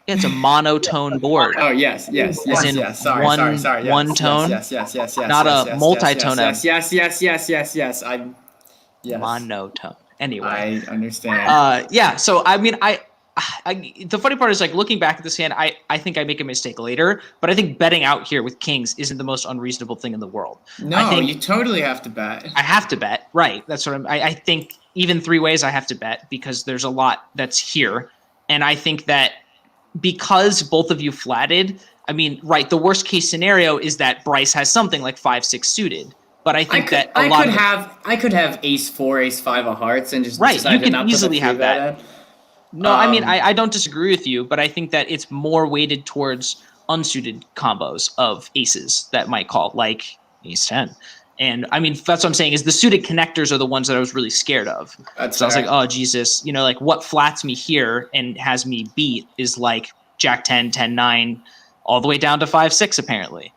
it's a monotone board. Oh yes, yes, yes, in yes. Sorry, one- sorry. Yes, one yes, tone? Yes, yes, yes, yes. Not yes, a yes, multi-tone Yes, yes, yes, yes, yes, yes. I. Yes. Monotone. Anyway. I understand. Yeah. So I mean, the funny part is like looking back at this hand, I think I make a mistake later, but I think betting out here with kings isn't the most unreasonable thing in the world. No, I think you totally have to bet. I have to bet. Right. That's what I think even 3 ways I have to bet because there's a lot that's here, and I think that because both of you flatted. I mean, right. The worst case scenario is that Bryce has something like 5-6 suited. But I think that a lot I could have ace 4, ace 5 of hearts and just Right, decide you to can not easily put the have 3-bet that. in. No, I mean, Um, I don't disagree with you, but I think that it's more weighted towards unsuited combos of aces that might call, like ace 10. And I mean, that's what I'm saying is the suited connectors are the ones that I was really scared of. That's So I was fair. like, oh, Jesus, like what flats me here and has me beat is like Jack 10, 10, 9, all the way down to 5-6, apparently.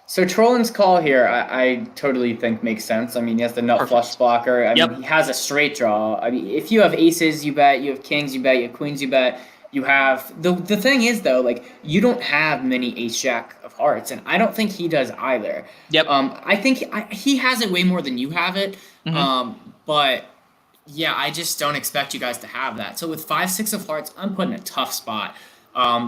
So Trollin's call here, I totally think makes sense. I mean, he has the nut Perfect. flush blocker. I Yep. mean, he has a straight draw. I mean, if you have aces, you bet. You have kings, you bet. You have queens, you bet. You have the thing is though, like you don't have many ace jack of hearts, and I don't think he does either. Yep. I think he has it way more than you have it. Mhm. But yeah, I just don't expect you guys to have that. So with 5-6 of hearts, I'm put in a tough spot.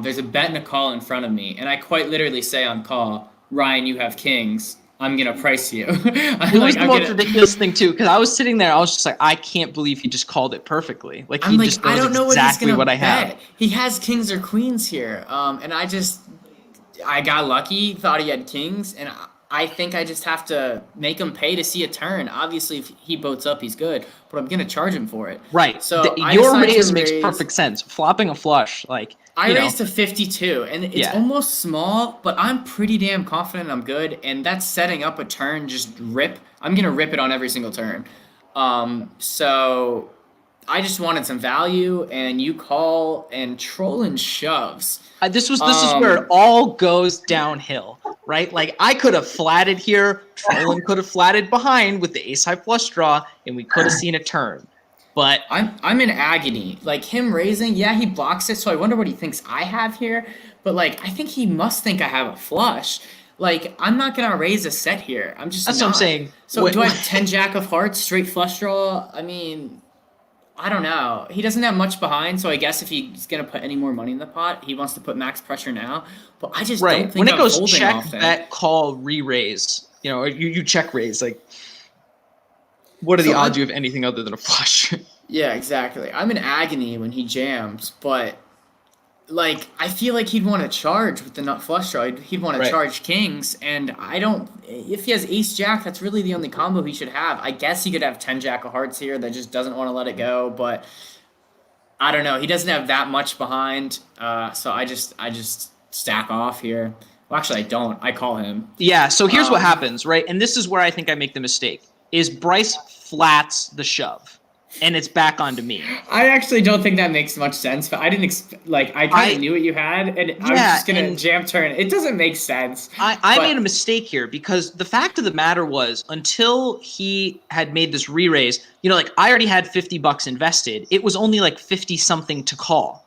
There's a bet and a call in front of me, and I quite literally say on call, Ryan, you have kings. I'm gonna price you. It was the most ridiculous thing too, because I was sitting there, I was just like, I can't believe he just called it perfectly. Like I'm he like, just I knows don't know exactly what what I he's gonna have. bet. He has kings or queens here, and I got lucky, thought he had kings, and I think I just have to make him pay to see a turn. Obviously, if he boats up, he's good, but I'm gonna charge him for it. Right. So I Your decide to raise makes raise. perfect sense. Flopping a flush, like I you know, raised to 52, and it's Yeah. almost small, but I'm pretty damn confident I'm good, and that's setting up a turn. Just rip. I'm gonna rip it on every single turn. So I just wanted some value, and you call and troll and shoves. this is where it all goes downhill, right? Like I could have flatted here, Trolling could have flatted behind with the ace high flush draw, and we could have seen a turn. But I'm in agony. Like him raising, yeah, he blocks it, so I wonder what he thinks I have here. But like, I think he must think I have a flush. Like, I'm not gonna raise a set here. I'm just that's not. what I'm saying. So do I have 10 jack of hearts, straight flush draw? I mean, I don't know. He doesn't have much behind, so I guess if he's gonna put any more money in the pot, he wants to put max pressure now. But I just don't Right. think When it I'm goes folding check, often. bet, call, re-raise, or you check raise, like what are the So odds you have anything other than a flush? Yeah, exactly. I'm in agony when he jams, but like I feel like he'd want to charge with the nut flush draw. He'd want to Right. charge kings, and I don't. If he has ace jack, that's really the only combo he should have. I guess he could have 10 jack of hearts here that just doesn't want to let it go, but I don't know. He doesn't have that much behind, so I just stack off here. Well, actually, I don't. I call him. Yeah, so here's what happens, right? And this is where I think I make the mistake, is Bryce flats the shove, and it's back onto me. I actually don't think that makes much sense, but I didn't I kind of knew what you had, and I was just gonna jam turn. It doesn't make sense. I made a mistake here because the fact of the matter was until he had made this re-raise, like I already had $50 invested. It was only like 50 something to call.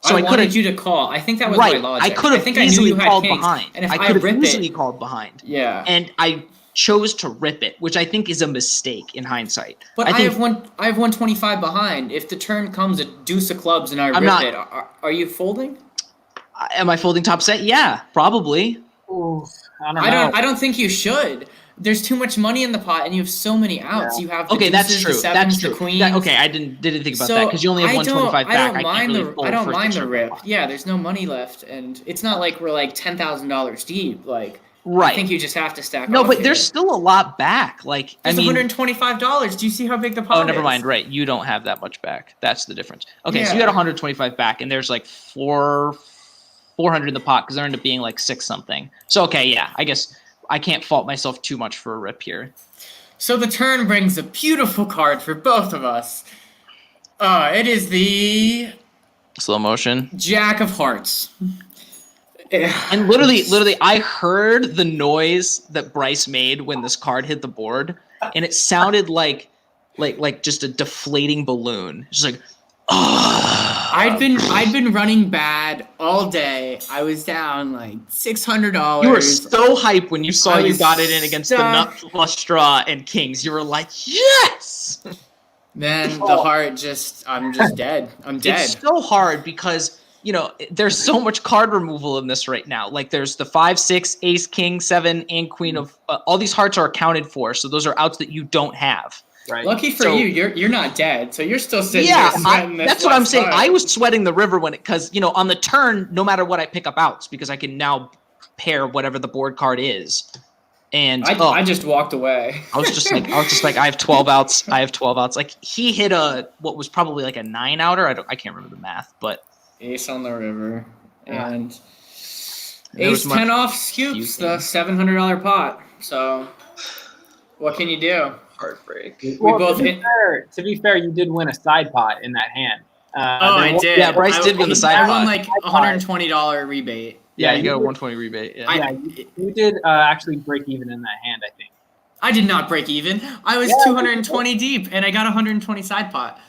So I wanted you to call. I think that was right. my logic. I could have think easily I knew you had called kings, behind. and if I could have rip easily it, called behind. Yeah. And I chose to rip it, which I think is a mistake in hindsight. But I have 125 behind. If the turn comes at deuce of clubs and I rip it, are you folding? Am I folding top set? Yeah, probably. Ooh, I don't know. I don't think you should. There's too much money in the pot, and you have so many outs. Yeah. You have the Okay, deuces, that's true. the sevens, That's true. the queens. Okay, I didn't think about that because you only have 125 back. I don't mind the rip. Yeah, there's no money left, and it's not like we're like $10,000 deep. Like, right. I think you just have to stack. No, off but here. there's still a lot back. Like, There's I mean, $125. Do you see how big the pot is? Oh, never mind. Right, you don't have that much back. That's the difference. Okay, so Yeah. you had 125 back, and there's like 400 in the pot because there ended up being like 6 something. So okay, yeah, I guess I can't fault myself too much for a rip here. So the turn brings a beautiful card for both of us. It is the Slow motion. Jack of Hearts. And literally, I heard the noise that Bryce made when this card hit the board, and it sounded like just a deflating balloon. Just like, I'd been running bad all day. I was down like $600. You were so hyped when you saw I you was got it in against the nut flush draw and kings. You were like, yes. Then the heart I'm just dead. I'm dead. It's so hard because there's so much card removal in this right now. Like there's the 5, 6, ace, king, 7, and queen of all these hearts are accounted for. So those are outs that you don't have. Right. Lucky for you, you're not dead, so you're still sitting there sweating this that's what I'm saying. card. I was sweating the river because on the turn, no matter what, I pick up outs because I can now pair whatever the board card is. And I just walked away. I was just like, I have 12 outs. I have 12 outs. Like he hit what was probably like a 9 outer. I can't remember the math, but Ace on the river and There was ace 10 off scoops the $700 pot. So what can you do? heartbreak. To be fair, you did win a side pot in that hand. I did. Yeah, Bryce did win the side I pot. won like $120 rebate. Yeah, you got a 120 rebate. Yeah. You did actually break even in that hand, I think. I did not break even. I was 220 deep, and I got 120 side pot.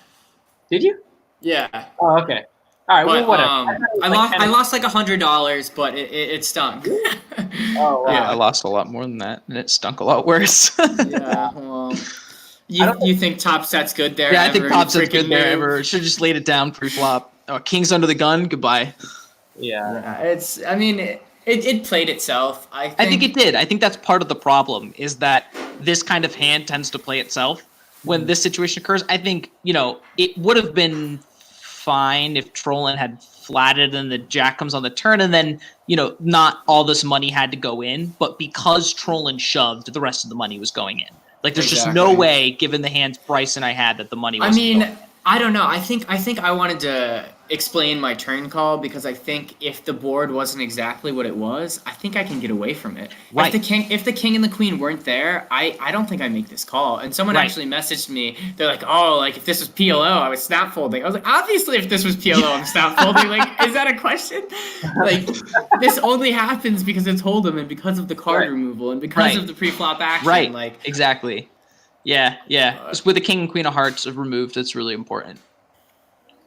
Did you? Yeah. Oh, okay. All right. But, Well, whatever. I lost like $100, but it stunk. Oh, wow. Yeah, I lost a lot more than that, and it stunk a lot worse. Yeah. Well, you think top set's good there? Yeah, I think top set's good there. move? Ever should have just laid it down pre-flop. King's under the gun. Goodbye. Yeah. Yeah, It played itself. I think it did. I think that's part of the problem is that this kind of hand tends to play itself when this situation occurs. I think, it would have been fine if Trollin had flatted and the jack comes on the turn and then, not all this money had to go in. But because Trollin shoved, the rest of the money was going in. Like, there's just no way, given the hands Bryce and I had, that the money was going in. I don't know. I think I wanted to explain my turn call because I think if the board wasn't exactly what it was, I think I can get away from it. Right. If the king and the queen weren't there, I don't think I make this call. And someone actually messaged me. They're like, "Oh, like if this was PLO, I was snap folding." I was like, "Obviously, if this was PLO, I'm snap folding." Like, is that a question? Like, this only happens because it's hold'em and because of the card removal and because of the pre-flop action. Right. Like, exactly. Yeah. Just with the king and queen of hearts removed, that's really important.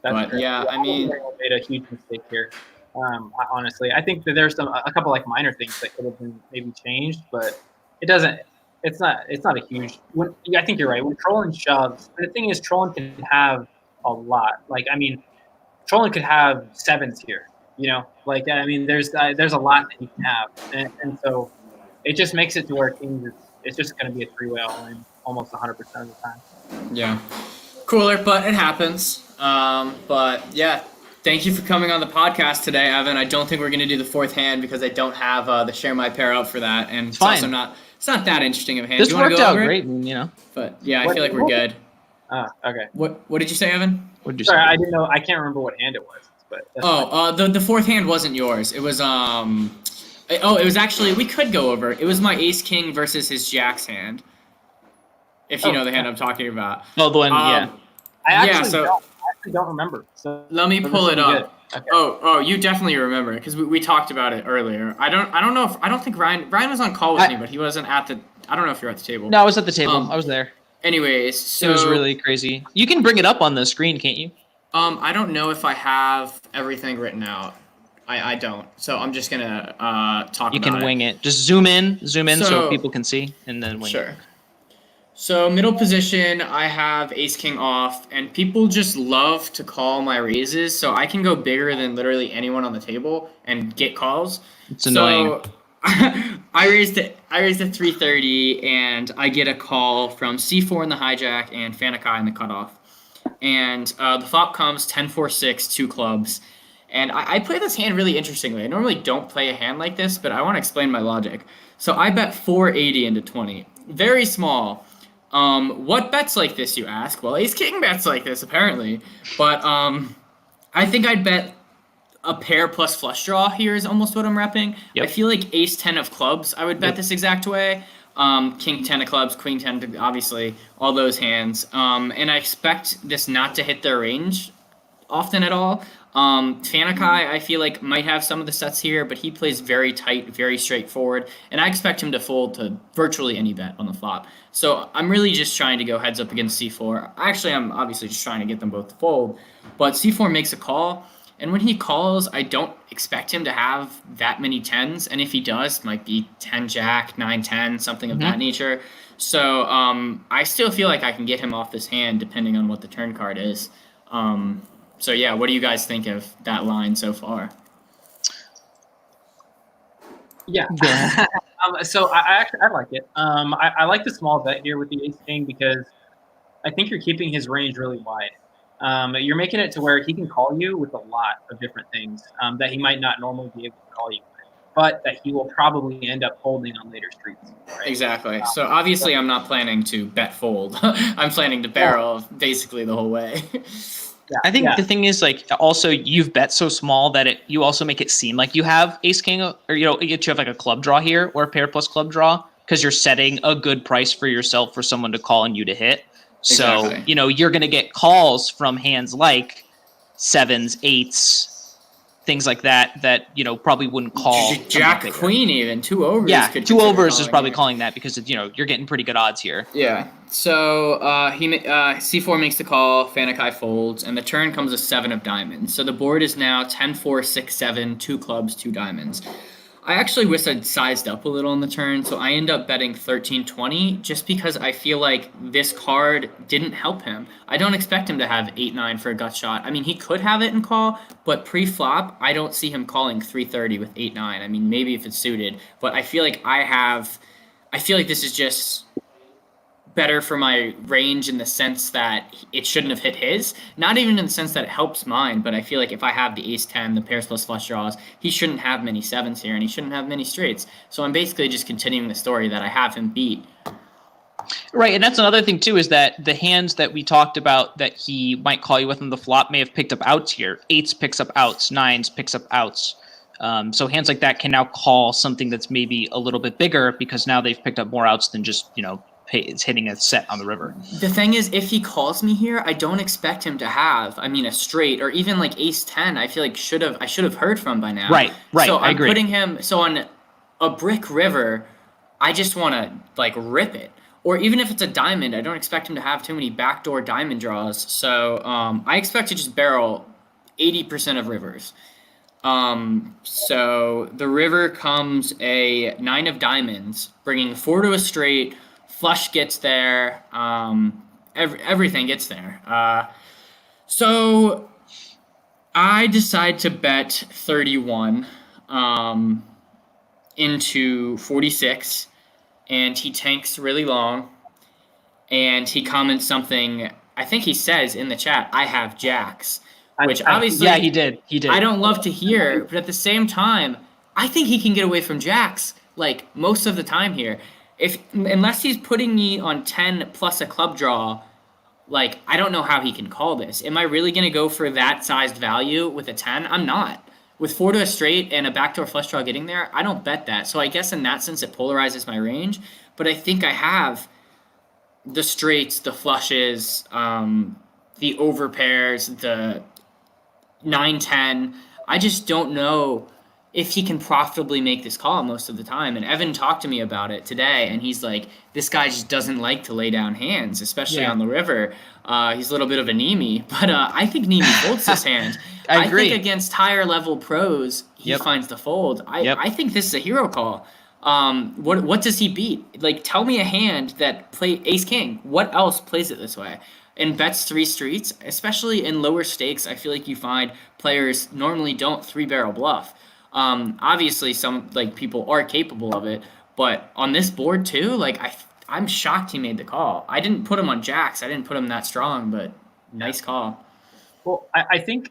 But yeah, I mean, made a huge mistake here. Honestly, I think that there's a couple like minor things that could have been maybe changed, but it doesn't. It's not a huge. I think you're right. When Trollin shoves, the thing is, Trollin can have a lot. Like, I mean, Trollin could have sevens here. Like, I mean, there's a lot that he can have, and so it just makes it to where kings it's just going to be a three-way all-in almost 100% of the time. Yeah, cooler, but it happens. But yeah, thank you for coming on the podcast today, Evan. I don't think we're going to do the fourth hand because I don't have the share my pair out for that, and it's also not that interesting of a hand. This do you worked go out over great, But yeah, I feel like we're good. Okay. What did you say, Evan? What did you Sorry, say? I didn't know. I can't remember what hand it was. But the fourth hand wasn't yours. It was it was actually, we could go over. It was my ace king versus his jack's hand. If you know the hand I'm talking about. Oh, the one, yeah. I actually don't remember. So let me pull it up. Okay. Oh, you definitely remember it because we talked about it earlier. I don't think Ryan was on call with me, but he wasn't at the. I don't know if you're at the table. No, I was at the table. I was there. Anyways, so it was really crazy. You can bring it up on the screen, can't you? I don't know if I have everything written out. I don't. So I'm just gonna talk about it. You can wing it. Just zoom in so people can see, and then wing it. Sure. So middle position, I have ace king off, and people just love to call my raises, so I can go bigger than literally anyone on the table and get calls. It's annoying. So I raised a 330, and I get a call from c4 in the hijack and Fanakai in the cutoff. And the flop comes 10-4-6, two clubs. And I play this hand really interestingly. I normally don't play a hand like this, but I want to explain my logic. So I bet 480 into 20. Very small. What bets like this, you ask? Well, ace king bets like this, apparently. But I think I'd bet a pair plus flush draw here is almost what I'm repping. Yep. I feel like ace 10 of clubs, I would bet this exact way. King 10 of clubs, queen 10, obviously, all those hands. And I expect this not to hit their range often at all. Fanakai, I feel like, might have some of the sets here, but he plays very tight, very straightforward, and I expect him to fold to virtually any bet on the flop. So I'm really just trying to go heads up against c4. Actually, I'm obviously just trying to get them both to fold, but c4 makes a call, and when he calls, I don't expect him to have that many tens, and if he does, it might be 10 jack, 9-10, something of that nature. So I still feel like I can get him off this hand depending on what the turn card is. So yeah, what do you guys think of that line so far? Yeah. So I like it. I like the small bet here with the ace king because I think you're keeping his range really wide. You're making it to where he can call you with a lot of different things that he might not normally be able to call you with, but that he will probably end up holding on later streets. Right? Exactly. So obviously I'm not planning to bet fold. I'm planning to barrel basically the whole way. Yeah, I think the thing is, like, also you've bet so small that you also make it seem like you have ace king, or you have like a club draw here or a pair plus club draw because you're setting a good price for yourself for someone to call and you to hit. Exactly. So you're gonna get calls from hands like sevens, eights, things like that probably wouldn't call. Jack queen even 2 overs. Yeah, could 2 overs is probably here. calling that because you're getting pretty good odds here. Yeah. So c4 makes the call, Fanakai folds, and the turn comes a 7 of diamonds. So the board is now 10-4-6-7, 2 clubs, 2 diamonds. I actually wish I'd sized up a little on the turn, so I end up betting 13-20 just because I feel like this card didn't help him. I don't expect him to have 8-9 for a gut shot. I mean, he could have it and call, but pre-flop, I don't see him calling 330 with 8-9. I mean, maybe if it's suited, but I feel like I feel like this is just better for my range in the sense that it shouldn't have hit his. Not even in the sense that it helps mine, but I feel like if I have the ace 10, the pairs plus flush draws, he shouldn't have many sevens here and he shouldn't have many straights. So I'm basically just continuing the story that I have him beat. Right, and that's another thing too, is that the hands that we talked about that he might call you with on the flop may have picked up outs here. Eights picks up outs, nines picks up outs. So hands like that can now call something that's maybe a little bit bigger because now they've picked up more outs than just, it's hitting a set on the river. The thing is, if he calls me here, I don't expect him to have, a straight or even like ace 10. I feel like I should have heard from by now. Right. So I I'm agree. putting him on a brick river. I just want to like rip it. Or even if it's a diamond, I don't expect him to have too many backdoor diamond draws. So I expect to just barrel 80% of rivers. So the river comes a 9 of diamonds, bringing 4 to a straight. Flush gets there. Everything gets there. So I decide to bet 31 into 46, and he tanks really long, and he comments something. I think he says in the chat, "I have jacks," which obviously, yeah, he did. I don't love to hear, but at the same time, I think he can get away from jacks like most of the time here. Unless he's putting me on 10 plus a club draw, like I don't know how he can call this. Am I really gonna go for that sized value with a 10? I'm not. With 4 to a straight and a backdoor flush draw getting there, I don't bet that. So I guess in that sense it polarizes my range. But I think I have the straights, the flushes, the overpairs, the 9-10. I just don't know if he can profitably make this call most of the time. And Evan talked to me about it today, and he's like, this guy just doesn't like to lay down hands, especially on the river. He's a little bit of a Nemi, but I think Nemi folds this hand. I agree. I think against higher level pros, he finds the fold. I think this is a hero call. What does he beat? Like, tell me a hand that play ace king. What else plays it this way? And bets 3 streets, especially in lower stakes, I feel like you find players normally don't 3-barrel bluff. Obviously some like people are capable of it, but on this board too, like I'm shocked he made the call. I didn't put him on jacks. I didn't put him that strong, but nice call. Well, I think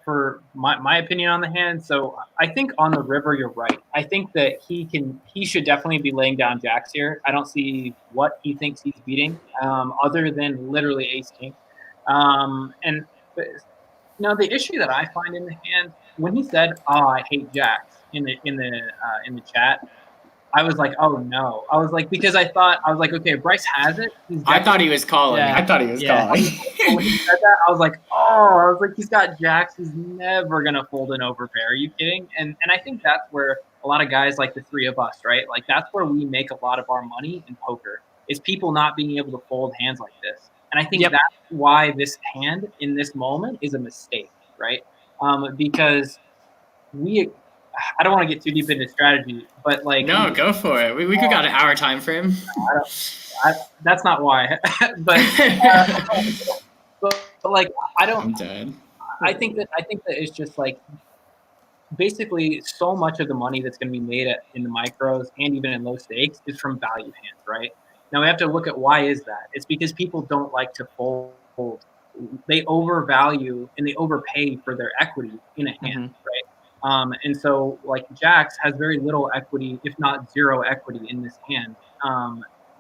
for my opinion on the hand, so I think on the river you're right. I think that he should definitely be laying down jacks here. I don't see what he thinks he's beating, other than literally ace king. And the issue that I find in the hand, when he said, "Oh, I hate jacks" in the chat, I was like, "Oh no!" I was like, because I was like, "Okay, if Bryce has it." I thought he was calling. Yeah. I thought he was calling. When he said that, I was like, he's got jacks. He's never gonna fold an overpair. Are you kidding? And I think that's where a lot of guys like the three of us, right? Like that's where we make a lot of our money in poker, is people not being able to fold hands like this. And I think that's why this hand in this moment is a mistake, right? Because I don't want to get too deep into strategy, but like no, go for it. We could got an hour time frame. That's not why, but like I don't. I'm dead. I think that it's just like basically so much of the money that's going to be made in the micros and even in low stakes is from value hands, right? Now we have to look at why is that. It's because people don't like to fold. They overvalue and they overpay for their equity in a hand, right? And so like jacks has very little equity, if not zero equity in this hand,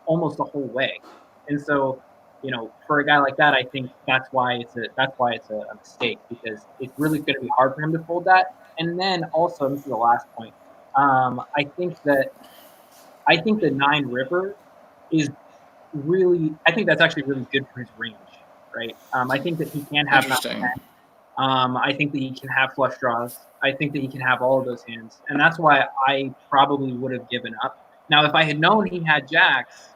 almost the whole way. And so, for a guy like that, I think that's why it's a mistake, because it's really going to be hard for him to fold that. And then also, this is the last point. I think the 9 river is really, I think that's actually really good for his range, right? I think that he can have 9-10. I think that he can have flush draws. I think that he can have all of those hands. And that's why I probably would have given up. Now, if I had known he had jacks,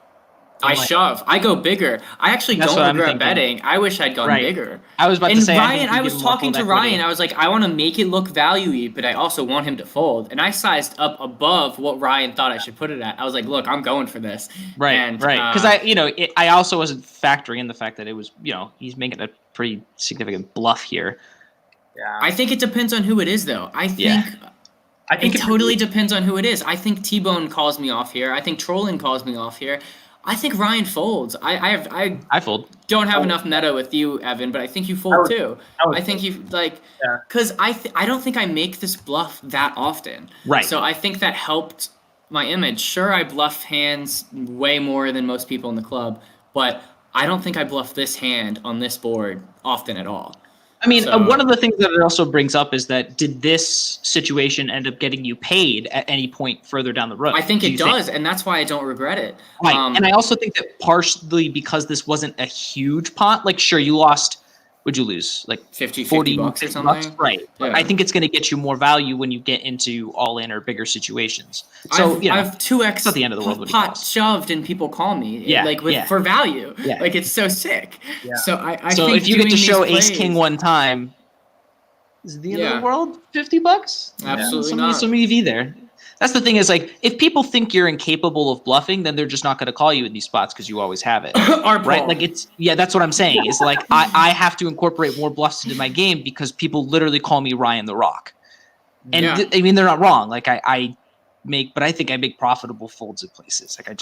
I shove. I go bigger. I actually That's don't what I'm regret thinking. betting. I wish I'd gone Right. bigger. I was about to And say, Ryan, I I was give him more talking fold to equity. Ryan. I was like, I want to make it look value-y, but I also want him to fold. And I sized up above what Ryan thought I should put it at. I was like, look, I'm going for this. Right, And, right. Because I also wasn't factoring in the fact that it was, he's making a pretty significant bluff here. Yeah. I think it depends on who it is, though. I think it totally depends on who it is. I think T-Bone calls me off here. I think Trolling calls me off here. I think Ryan folds. I fold. Don't have enough meta with you, Evan, but I think you fold too. I think you because I don't think I make this bluff that often. Right. So I think that helped my image. Sure, I bluff hands way more than most people in the club, but I don't think I bluff this hand on this board often at all. I mean, So- one of the things that it also brings up is that did this situation end up getting you paid at any point further down the road? I think it does, and that's why I don't regret it. Right. And I also think that partially because this wasn't a huge pot, like, sure, you lost, what'd you lose? Like 50 40 bucks or 50 something? Right. Yeah. I think it's going to get you more value when you get into all-in or bigger situations. So, I've 2x it's not the end of the world when you pot lost. shoved and people call me for value. Yeah. Like, it's so sick. Yeah. So I So think if you get to doing show these ace plays- king one time, is it the end of Yeah. the world? $50? Absolutely some, not. Some EV there. That's the thing is, like, if people think you're incapable of bluffing, then they're just not going to call you in these spots because you always have it. Our Right? Paul. Like, that's what I'm saying. Is like, I have to incorporate more bluffs into my game because people literally call me Ryan the Rock. And Yeah. I mean, they're not wrong. Like, but I think I make profitable folds at places. Like,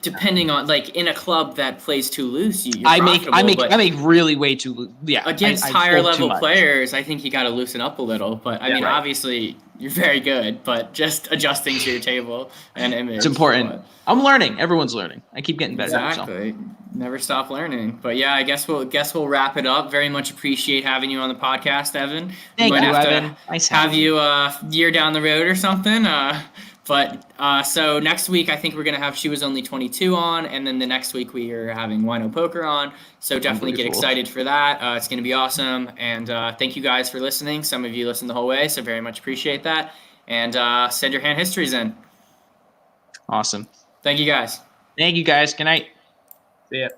Depending on, like, in a club that plays too loose, you're I profitable, make really way too, against I higher fold too level much. players, I think you got to loosen up a little. But I mean, Right. obviously, you're very good, but just adjusting to your table and image. It's important. But- I'm learning. Everyone's learning. I keep getting better. So. Exactly. Never stop learning. But yeah, I guess we'll wrap it up. Very much appreciate having you on the podcast, Evan. Thank We might you, have to Evan. Nice have having you a year down the road or something. So next week I think we're gonna have She Was Only 22 on, and then the next week we are having Wino Poker on. So definitely get Unbelievable. excited for that. It's gonna be awesome. And thank you guys for listening. Some of you listened the whole way, so very much appreciate that. And send your hand histories in. Awesome. Thank you guys. Thank you guys. Good night. See ya.